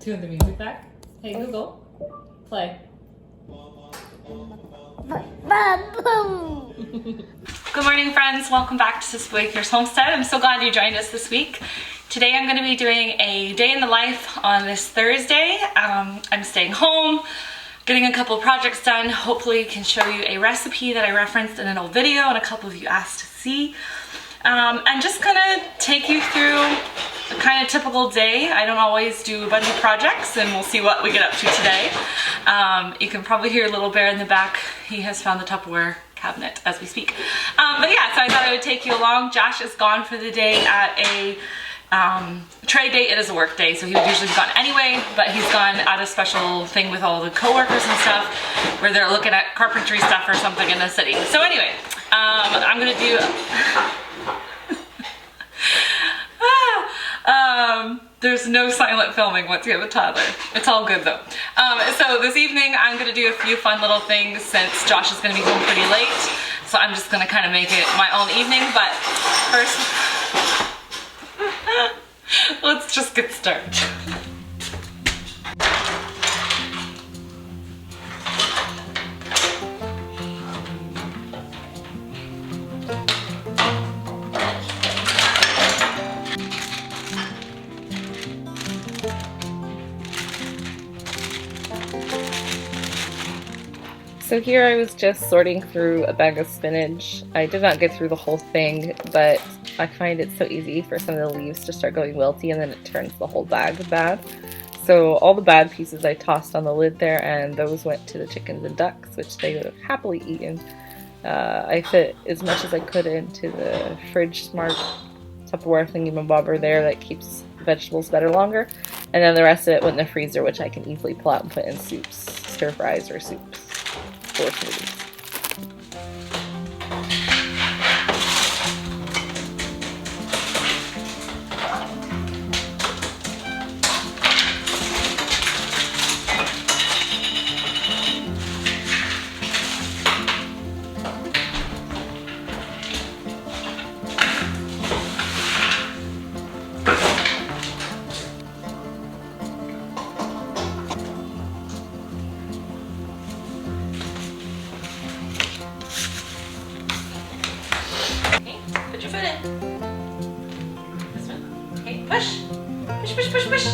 Tune the music back. Hey Google, play. Good morning, friends. Welcome back to Sister Baker's Homestead. I'm so glad you joined us this week. Today I'm going to be doing a day in the life on this Thursday. I'm staying home, getting a couple projects done. Hopefully can show you a recipe that I referenced in an old video and a couple of you asked to see. I'm just gonna take you through a kind of typical day. I don't always do a bunch of projects, and we'll see what we get up to today. You can probably hear Little Bear in the back. He has found the Tupperware cabinet as we speak. But yeah, so I thought I would take you along. Josh is gone for the day at a trade day. It is a work day, so he would usually be gone anyway, but he's gone at a special thing with all the co-workers and stuff where they're looking at carpentry stuff or something in the city. So anyway, I'm gonna do there's no silent filming once you have a toddler. It's all good though. So this evening I'm gonna do a few fun little things since Josh is gonna be home pretty late. So I'm just gonna kind of make it my own evening, but first, let's just get started. So here I was just sorting through a bag of spinach. I did not get through the whole thing, but I find it so easy for some of the leaves to start going wilty and then it turns the whole bag bad. So all the bad pieces I tossed on the lid there, and those went to the chickens and ducks, which they would have happily eaten. I fit as much as I could into the Fridge Smart Tupperware thingy-mabobber there that keeps vegetables better longer. And then the rest of it went in the freezer, which I can easily pull out and put in soups, stir fries, or soups. For smoothies. Push! Push, push, push, push!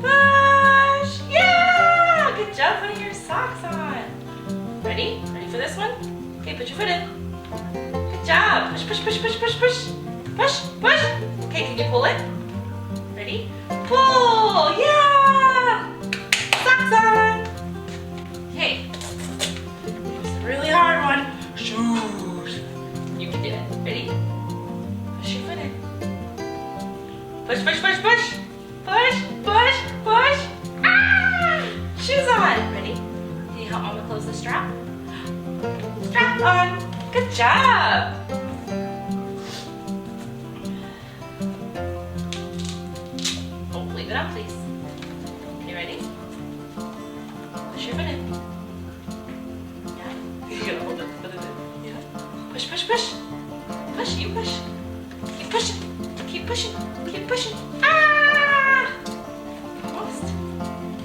Push! Yeah! Good job putting your socks on. Ready? Ready for this one? Okay, put your foot in. Good job! Push, push, push, push, push, push! Push, push! Okay, can you pull it? Ready? Pull! Yeah! Socks on! Okay. It's a really hard one. Shoot! You can do it. Ready? Push your foot in. Push, push, push, push! Push, push, push! Ah! Shoes on! Ready? Can you help Mama close the strap? Strap on! Good job! Oh, leave it up, please. Okay, ready? Push your foot in. Yeah? You gotta hold it, put it in. Yeah? Push, push, push! Push, you push! Keep pushing! Keep pushing! Keep pushing. Ah! Almost.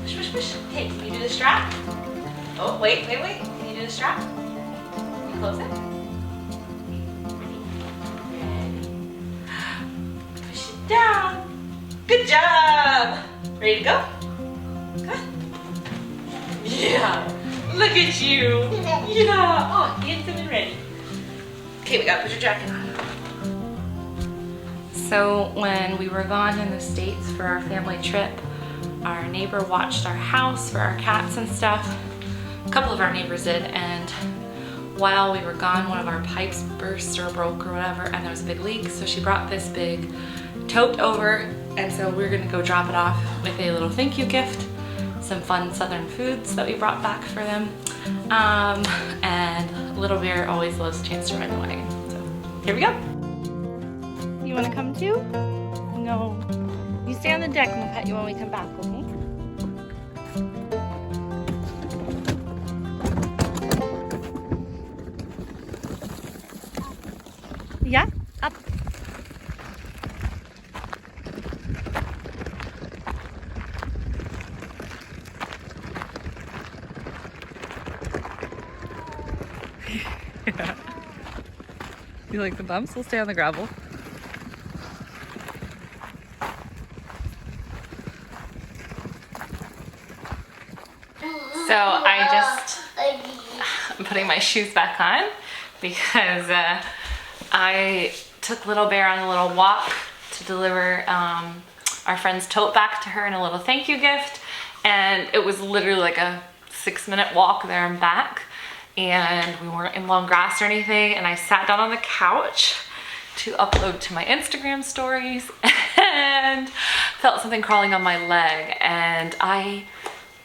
Push, push, push. Okay, can you do the strap? Oh, wait, wait, wait. Can you do the strap? Can you close it? Ready? Push it down. Good job. Ready to go? Good. Yeah. Look at you. Yeah. Oh, handsome and ready. Okay, we gotta put your jacket on. So when we were gone in the States for our family trip, our neighbor watched our house for our cats and stuff. A couple of our neighbors did, and while we were gone, one of our pipes burst or broke or whatever, and there was a big leak, so she brought this big tote over, and so we're gonna go drop it off with a little thank you gift, some fun southern foods that we brought back for them, and Little Bear always loves a chance to ride the wagon. So here we go. You want to come too? No. You stay on the deck and we'll pet you when we come back, okay? Yeah? Up. You like the bumps? We'll stay on the gravel. So I'm putting my shoes back on because I took Little Bear on a little walk to deliver our friend's tote back to her in a little thank you gift. And it was literally like a 6-minute walk there and back. And we weren't in long grass or anything. And I sat down on the couch to upload to my Instagram stories and felt something crawling on my leg. And I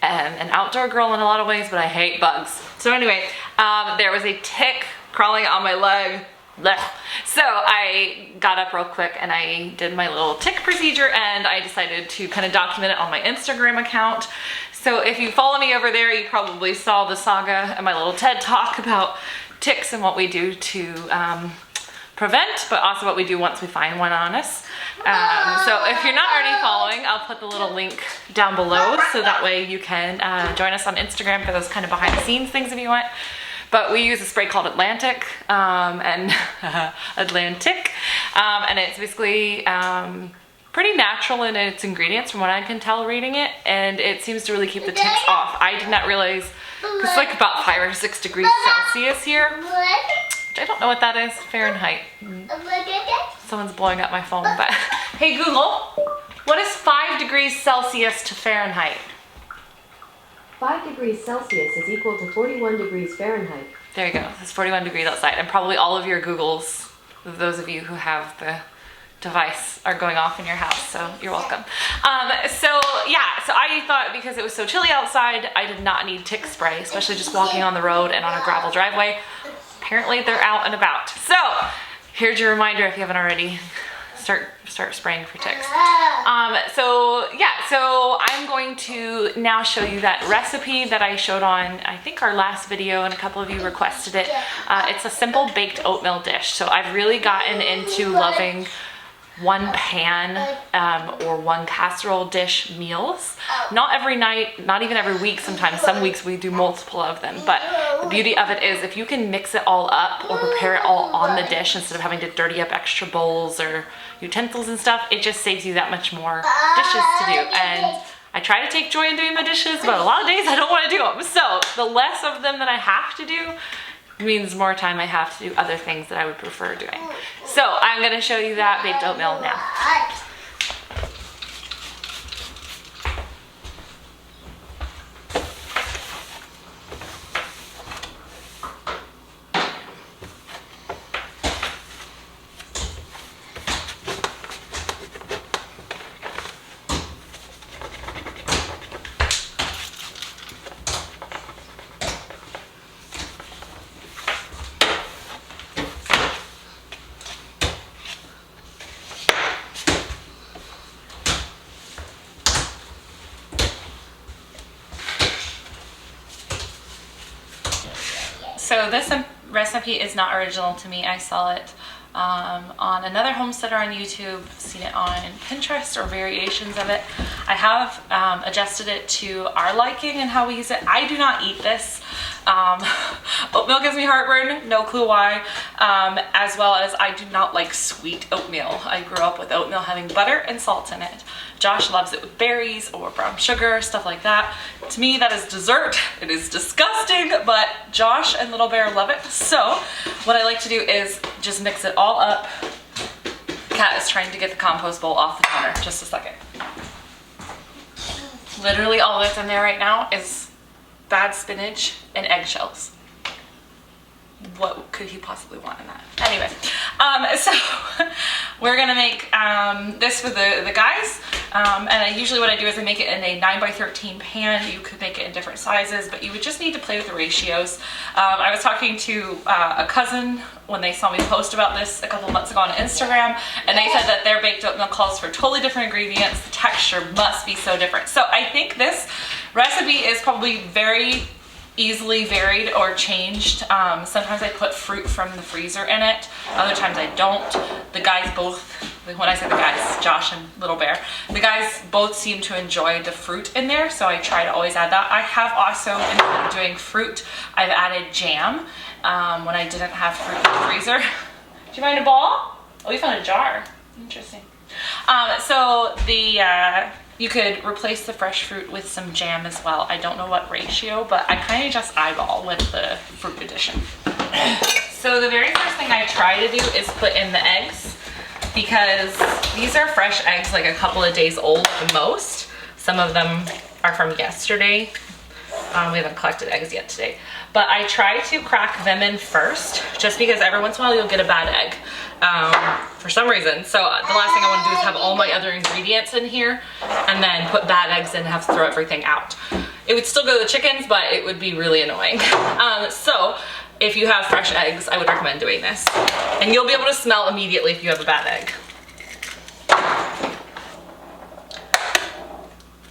am an outdoor girl in a lot of ways, but I hate bugs. So anyway, there was a tick crawling on my leg. Blech. So I got up real quick and I did my little tick procedure, and I decided to kind of document it on my Instagram account. So if you follow me over there, you probably saw the saga and my little TED talk about ticks and what we do to prevent, but also what we do once we find one on us. So if you're not already following, I'll put the little link down below so that way you can join us on Instagram for those kind of behind the scenes things if you want. But we use a spray called Atlantic, and it's basically pretty natural in its ingredients from what I can tell reading it, and it seems to really keep the ticks off. I did not realize, it's like about 5 or 6 degrees Celsius here, which I don't know what that is, Fahrenheit. Someone's blowing up my phone, but hey Google, what is 5 degrees Celsius to Fahrenheit? 5 degrees Celsius is equal to 41 degrees Fahrenheit. There you go. It's 41 degrees outside. And probably all of your Googles, those of you who have the device, are going off in your house. So you're welcome. So I thought because it was so chilly outside, I did not need tick spray, especially just walking on the road and on a gravel driveway. Apparently they're out and about. So here's your reminder if you haven't already. Start spraying for ticks. So I'm going to now show you that recipe that I showed on, I think, our last video, and a couple of you requested it. It's a simple baked oatmeal dish. So I've really gotten into loving one pan or one casserole dish meals. Not every night, not even every week sometimes. Some weeks we do multiple of them. But the beauty of it is if you can mix it all up or prepare it all on the dish instead of having to dirty up extra bowls or utensils and stuff, it just saves you that much more dishes to do. And I try to take joy in doing my dishes, but a lot of days I don't want to do them. So the less of them that I have to do means more time I have to do other things that I would prefer doing. So I'm going to show you that baked oatmeal now. So this recipe is not original to me. I saw it on another homesteader on YouTube, seen it on Pinterest or variations of it. I have adjusted it to our liking and how we use it. I do not eat this. Oatmeal gives me heartburn, no clue why, as well as I do not like sweet oatmeal. I grew up with oatmeal having butter and salt in it. Josh loves it with berries or brown sugar, stuff like that. To me, that is dessert. It is disgusting, but Josh and Little Bear love it. So what I like to do is just mix it all up. Cat is trying to get the compost bowl off the counter. Just a second. Literally all that's in there right now is bad spinach and eggshells. What could he possibly want in that? Anyway, so we're gonna make this for the guys. And usually what I do is I make it in a 9x13 pan. You could make it in different sizes, but you would just need to play with the ratios. I was talking to a cousin when they saw me post about this a couple months ago on Instagram, and they said that their baked oatmeal calls for totally different ingredients. The texture must be so different. So I think this recipe is probably very easily varied or changed. Sometimes I put fruit from the freezer in it. Other times I don't. The guys both, when I say the guys, Josh and Little Bear, the guys both seem to enjoy the fruit in there, so I try to always add that. I have also, instead of doing fruit, I've added jam when I didn't have fruit in the freezer. Do you find a ball? Oh, you found a jar. Interesting. So you could replace the fresh fruit with some jam as well. I don't know what ratio, but I kind of just eyeball with the fruit addition. So the very first thing I try to do is put in the eggs, because these are fresh eggs, like a couple of days old at the most. Some of them are from yesterday. We haven't collected eggs yet today. But I try to crack them in first, just because every once in a while you'll get a bad egg for some reason. So the last thing I want to do is have all my other ingredients in here and then put bad eggs in and have to throw everything out. It would still go to the chickens, but it would be really annoying. So if you have fresh eggs, I would recommend doing this. And you'll be able to smell immediately if you have a bad egg.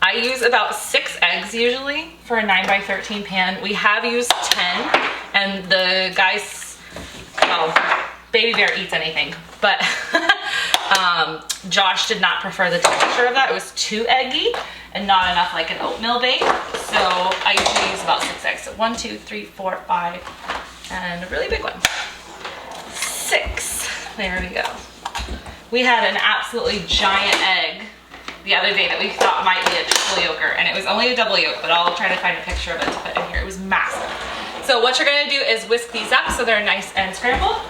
I use about 6 eggs usually for a 9x13 pan. We have used 10, and the guys, well, Baby Bear eats anything, but Josh did not prefer the texture of that. It was too eggy and not enough like an oatmeal bake. So I usually use about 6 eggs. So 1, 2, 3, 4, 5, and a really big one. 6. There we go. We had an absolutely giant egg the other day that we thought might be a triple yolker, and it was only a double yolk, but I'll try to find a picture of it to put in here. It was massive. So what you're gonna do is whisk these up so they're nice and scrambled.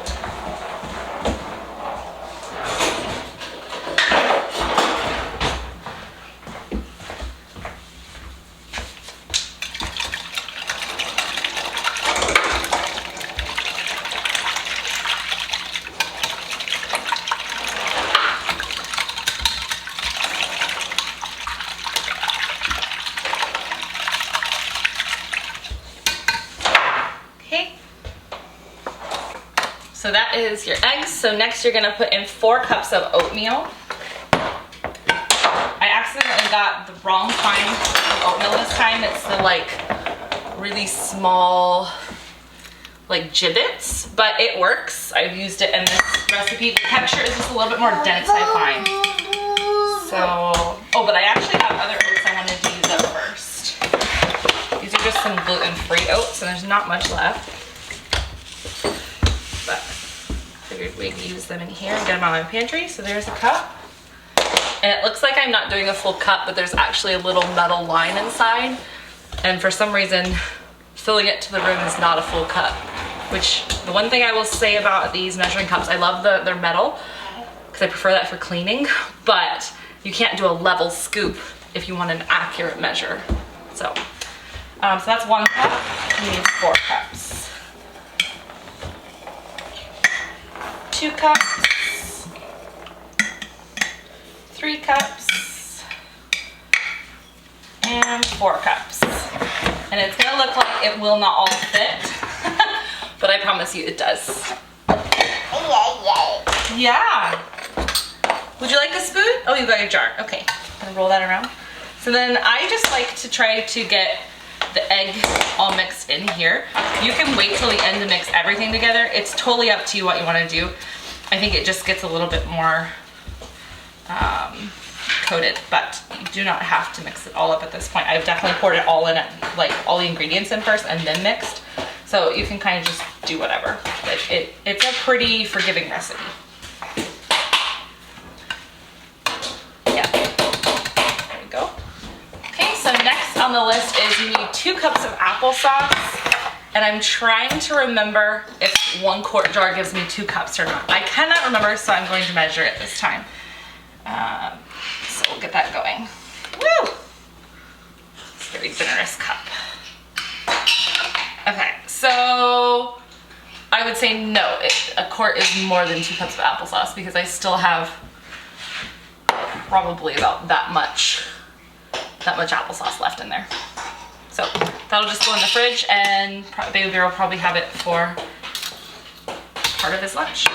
So that is your eggs. So next you're gonna put in 4 cups of oatmeal. I accidentally got the wrong kind of oatmeal this time. It's the like really small like gibbets, but it works. I've used it in this recipe. The texture is just a little bit more dense, I find. So, oh, but I actually have other oats I wanted to use up first. These are just some gluten-free oats, and there's not much left. But figured we'd use them in here and get them out of my pantry. So there's a cup. And it looks like I'm not doing a full cup, but there's actually a little metal line inside. And for some reason, filling it to the rim is not a full cup. Which, the one thing I will say about these measuring cups, I love they're metal, because I prefer that for cleaning, but you can't do a level scoop if you want an accurate measure. So that's 1 cup. We need 4 cups. 2 cups, 3 cups, and 4 cups. And it's gonna look like it will not all fit, but I promise you it does. Yeah. Would you like a spoon? Oh, you got your jar. Okay, I'm gonna roll that around. So then I just like to try to get the egg all mixed in here. You can wait till the end to mix everything together. It's totally up to you what you want to do. I think it just gets a little bit more coated, but you do not have to mix it all up at this point. I've definitely poured it all in, like all the ingredients in first and then mixed. So you can kind of just do whatever. It's a pretty forgiving recipe. Yeah, there we go. Okay, so next on the list is you need 2 cups of applesauce. And I'm trying to remember if 1 quart jar gives me 2 cups or not. I cannot remember, so I'm going to measure it this time. So we'll get that going. Woo! It's a very generous cup. Okay, so I would say no, a quart is more than 2 cups of applesauce, because I still have probably about that much applesauce left in there. So that'll just go in the fridge, and Baby Bear will probably have it for part of his lunch.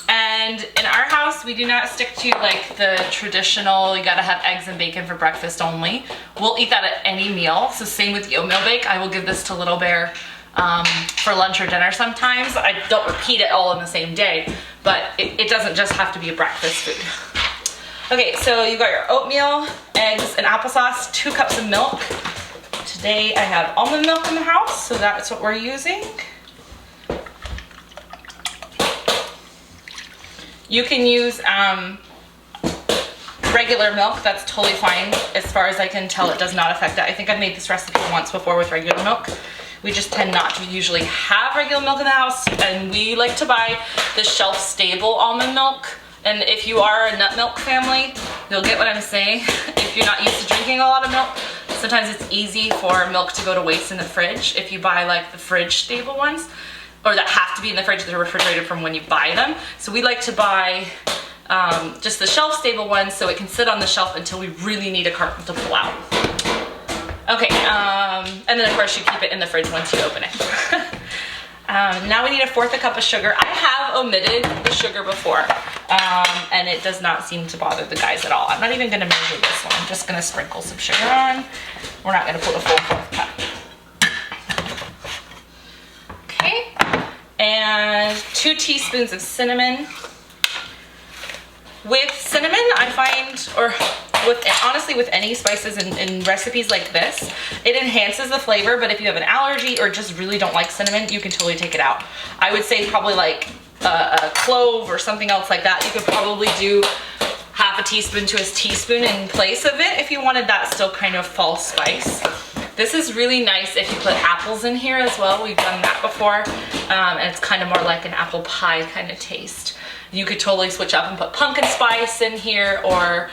And in our house, we do not stick to like the traditional, you gotta have eggs and bacon for breakfast only. We'll eat that at any meal. So same with the oatmeal bake. I will give this to Little Bear for lunch or dinner sometimes. I don't repeat it all in the same day, but it doesn't just have to be a breakfast food. Okay, so you got your oatmeal, eggs, and applesauce, 2 cups of milk. Today I have almond milk in the house, so that's what we're using. You can use regular milk, that's totally fine. As far as I can tell, it does not affect it. I think I've made this recipe once before with regular milk. We just tend not to usually have regular milk in the house, and we like to buy the shelf-stable almond milk. And if you are a nut milk family, you'll get what I'm saying. If you're not used to drinking a lot of milk, sometimes it's easy for milk to go to waste in the fridge if you buy like the fridge stable ones, or that have to be in the fridge, they're refrigerated from when you buy them. So we like to buy just the shelf stable ones so it can sit on the shelf until we really need a carton to pull out. Okay, and then of course you keep it in the fridge once you open it. Now we need 1/4 cup of sugar. I have omitted the sugar before, and it does not seem to bother the guys at all. I'm not even gonna measure this one. I'm just gonna sprinkle some sugar on. We're not gonna put a full 1/4 cup. Okay, and 2 teaspoons of cinnamon. With cinnamon, I find, or honestly with any spices in recipes like this, it enhances the flavor, but if you have an allergy or just really don't like cinnamon, you can totally take it out. I would say probably like a clove or something else like that. You could probably do 1/2 teaspoon to a teaspoon in place of it if you wanted that still kind of fall spice. This is really nice if you put apples in here as well. We've done that before, and it's kind of more like an apple pie kind of taste. You could totally switch up and put pumpkin spice in here, or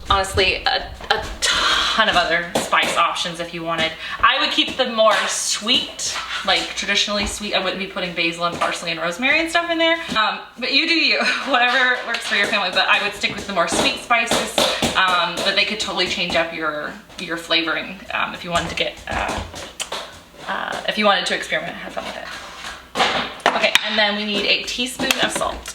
honestly a ton of other spice options if you wanted. I would keep the more sweet, like traditionally sweet. I wouldn't be putting basil and parsley and rosemary and stuff in there, but you do you, whatever works for your family. But I would stick with the more sweet spices, but they could totally change up your flavoring if you wanted to get if you wanted to experiment and have fun with it. Okay, and then we need 1 teaspoon of salt.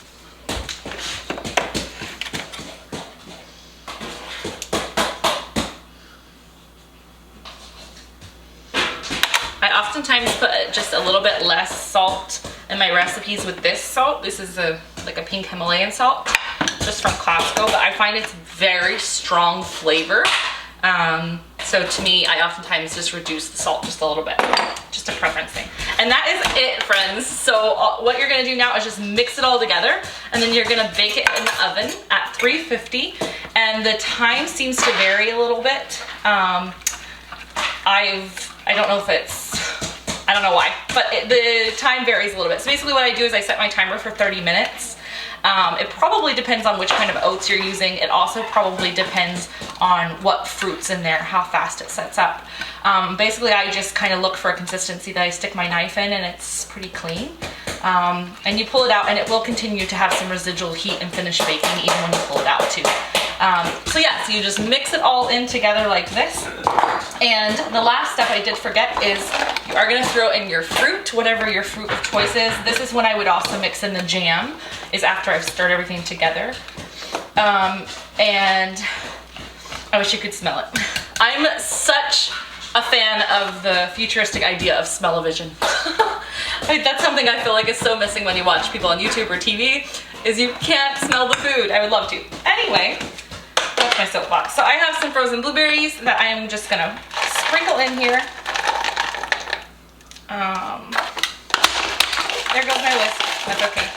I oftentimes put just a little bit less salt in my recipes with this salt. This is like a pink Himalayan salt, just from Costco, but I find it's very strong flavor. So to me, I oftentimes just reduce the salt just a little bit, just a preference thing. And that is it, friends. So what you're gonna do now is just mix it all together, and then you're gonna bake it in the oven at 350. And the time seems to vary a little bit. I don't know if it's, I don't know why, but the time varies a little bit. So basically what I do is I set my timer for 30 minutes. It probably depends on which kind of oats you're using. It also probably depends on what fruit's in there, how fast it sets up. Basically, I just kind of look for a consistency that I stick my knife in, and it's pretty clean. And you pull it out, and it will continue to have some residual heat and finish baking even when you pull it out too. So yeah, so you just mix it all in together like this. And the last step I did forget is you are gonna throw in your fruit, whatever your fruit of choice is. This is when I would also mix in the jam, is after I've stirred everything together. And I wish you could smell it. I'm such a fan of the futuristic idea of smell-o-vision. That's something I feel like is so missing when you watch people on YouTube or TV, is you can't smell the food. I would love to. Anyway, that's my soapbox. So I have some frozen blueberries that I'm just gonna sprinkle in here. There goes my whisk, that's okay.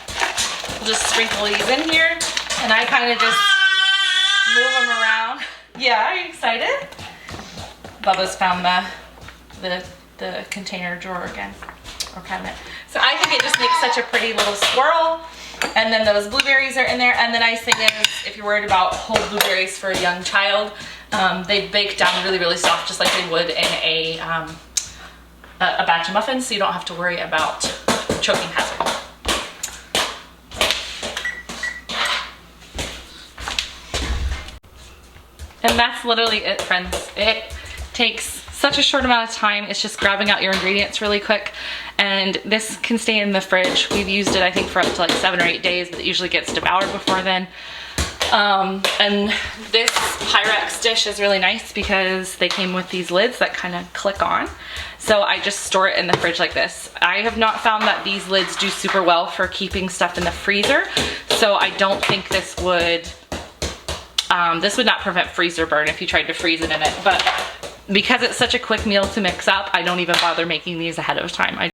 We'll just sprinkle these in here, and I kind of just move them around. Yeah, are you excited? Bubba's found the container drawer again, or cabinet. So I think it just makes such a pretty little swirl. And then those blueberries are in there. And the nice thing is, if you're worried about whole blueberries for a young child, they bake down really, really soft, just like they would in a batch of muffins, so you don't have to worry about choking hazard. And that's literally it, friends. It takes such a short amount of time. It's just grabbing out your ingredients really quick. And this can stay in the fridge. We've used it, I think, for up to like 7 or 8 days, but it usually gets devoured before then. And this Pyrex dish is really nice because they came with these lids that kind of click on. So I just store it in the fridge like this. I have not found that these lids do super well for keeping stuff in the freezer. So I don't think this would not prevent freezer burn if you tried to freeze it in it. But because it's such a quick meal to mix up, I don't even bother making these ahead of time.